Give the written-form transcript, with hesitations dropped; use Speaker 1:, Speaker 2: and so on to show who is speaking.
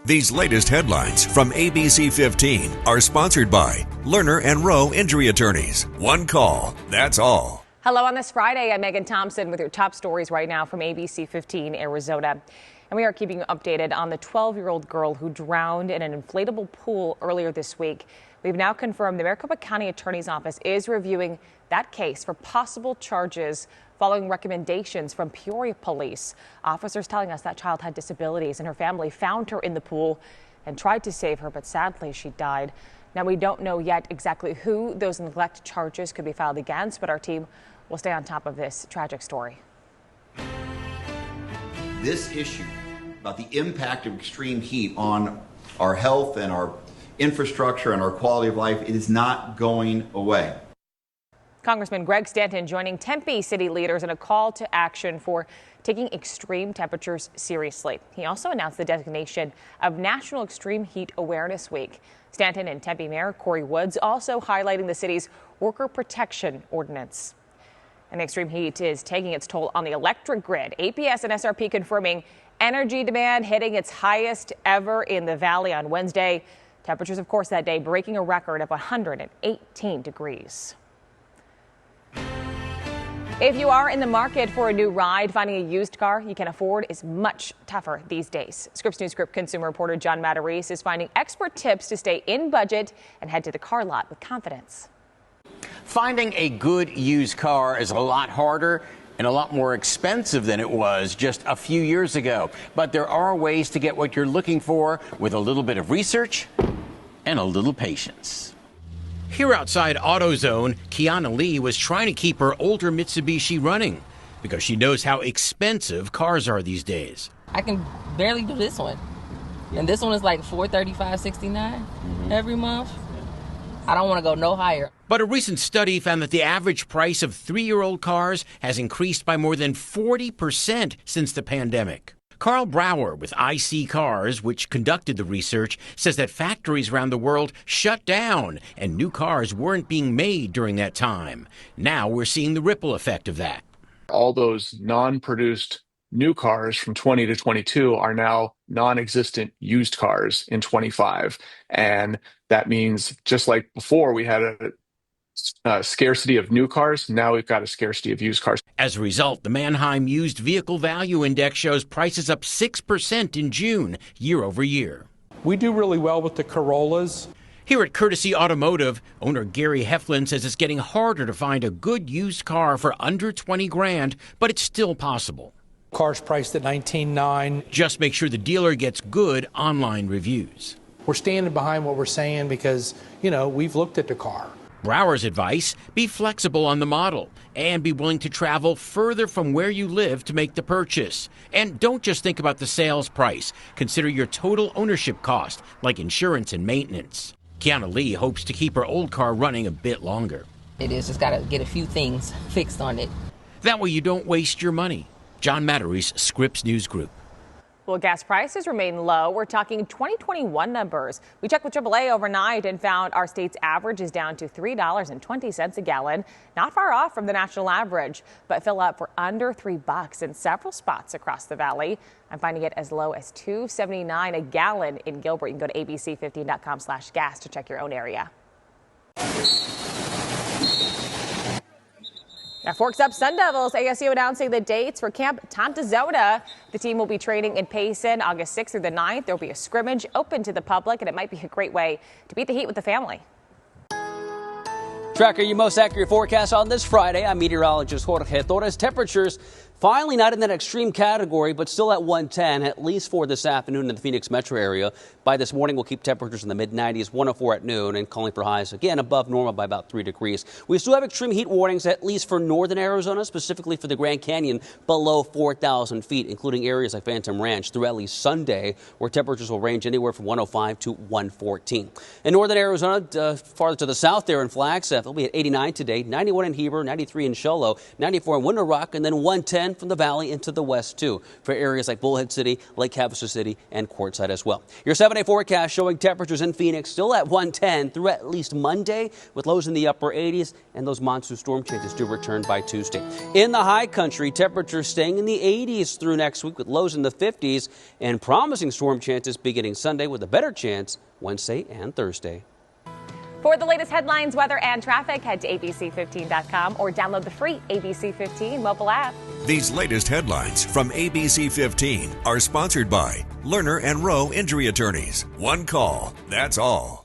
Speaker 1: These latest headlines from ABC15 are sponsored by Lerner and Rowe Injury Attorneys. One call, that's all.
Speaker 2: Hello on this Friday. I'm Megan Thompson with your top stories right now from ABC15 Arizona. And we are keeping you updated on the 12-year-old girl who drowned in an inflatable pool earlier this week. We've now confirmed the Maricopa County Attorney's Office is reviewing that case for possible charges following recommendations from Peoria police. Officers telling us that child had disabilities and her family found her in the pool and tried to save her, but sadly she died. Now, we don't know yet exactly who those neglect charges could be filed against, but our team will stay on top of this tragic story.
Speaker 3: This issue about the impact of extreme heat on our health and our infrastructure and our quality of life, it is not going away.
Speaker 2: Congressman Greg Stanton joining Tempe city leaders in a call to action for taking extreme temperatures seriously. He also announced the designation of National Extreme Heat Awareness Week. Stanton and Tempe Mayor Corey Woods also highlighting the city's worker protection ordinance. And the extreme heat is taking its toll on the electric grid. APS and SRP confirming energy demand hitting its highest ever in the valley on Wednesday. Temperatures, of course, that day breaking a record of 118 degrees. If you are in the market for a new ride, finding a used car you can afford is much tougher these days. Scripps News Group consumer reporter John Matarese is finding expert tips to stay in budget and head to the car lot with confidence.
Speaker 4: Finding a good used car is a lot harder and a lot more expensive than it was just a few years ago. But there are ways to get what you're looking for with a little bit of research and a little patience.
Speaker 5: Here outside AutoZone, Kiana Lee was trying to keep her older Mitsubishi running because she knows how expensive cars are these days.
Speaker 6: I can barely do this one. And this one is like $435.69 every month. I don't want to go no higher.
Speaker 5: But a recent study found that the average price of 3-year-old cars has increased by more than 40% since the pandemic. Carl Brower with IC Cars, which conducted the research, says that factories around the world shut down and new cars weren't being made during that time. Now we're seeing the ripple effect of that.
Speaker 7: All those non-produced new cars from 20 to 22 are now non-existent used cars in 25. And that means just like before we had a scarcity of new cars, now we've got a scarcity of used cars.
Speaker 5: As a result, the Manheim Used Vehicle Value Index shows prices up 6% in June, year over year.
Speaker 8: We do really well with the Corollas.
Speaker 5: Here at Courtesy Automotive, owner Gary Heflin says it's getting harder to find a good used car for under 20 grand, but it's still possible.
Speaker 8: Cars priced at $19,900.
Speaker 5: Just make sure the dealer gets good online reviews.
Speaker 8: We're standing behind what we're saying because, we've looked at the car.
Speaker 5: Brower's advice, be flexible on the model and be willing to travel further from where you live to make the purchase. And don't just think about the sales price. Consider your total ownership cost, like insurance and maintenance. Kiana Lee hopes to keep her old car running a bit longer.
Speaker 6: It is just got to get a few things fixed on it.
Speaker 5: That way you don't waste your money. John Matarese, Scripps News Group.
Speaker 2: Well, gas prices remain low. We're talking 2021 numbers. We checked with AAA overnight and found our state's average is down to $3.20 a gallon. Not far off from the national average, but fill up for under $3 in several spots across the valley. I'm finding it as low as $2.79 a gallon in Gilbert. You can go to abc15.com/gas to check your own area. Now, Forks Up Sun Devils, ASU announcing the dates for Camp Tantazona. The team will be training in Payson August 6th through the 9th. There will be a scrimmage open to the public, and it might be a great way to beat the heat with the family.
Speaker 9: Tracking your most accurate forecast on this Friday. I'm meteorologist Jorge Torres. Temperatures finally not in that extreme category, but still at 110, at least for this afternoon in the Phoenix metro area. By this morning, we'll keep temperatures in the mid-90s, 104 at noon, and calling for highs again above normal by about 3 degrees. We still have extreme heat warnings, at least for northern Arizona, specifically for the Grand Canyon below 4,000 feet, including areas like Phantom Ranch through at least Sunday, where temperatures will range anywhere from 105 to 114. In northern Arizona, farther to the south there in Flagstaff, it'll be at 89 today, 91 in Heber, 93 in Show Low, 94 in Window Rock, and then 110 extend from the valley into the west, too, for areas like Bullhead City, Lake Havasu City, and Quartzsite as well. Your 7-day forecast showing temperatures in Phoenix still at 110 through at least Monday, with lows in the upper 80s, and those monsoon storm chances do return by Tuesday. In the high country, temperatures staying in the 80s through next week with lows in the 50s, and promising storm chances beginning Sunday with a better chance Wednesday and Thursday.
Speaker 2: For the latest headlines, weather, and traffic, head to abc15.com or download the free ABC15 mobile app.
Speaker 1: These latest headlines from ABC 15 are sponsored by Lerner and Rowe Injury Attorneys. One call, that's all.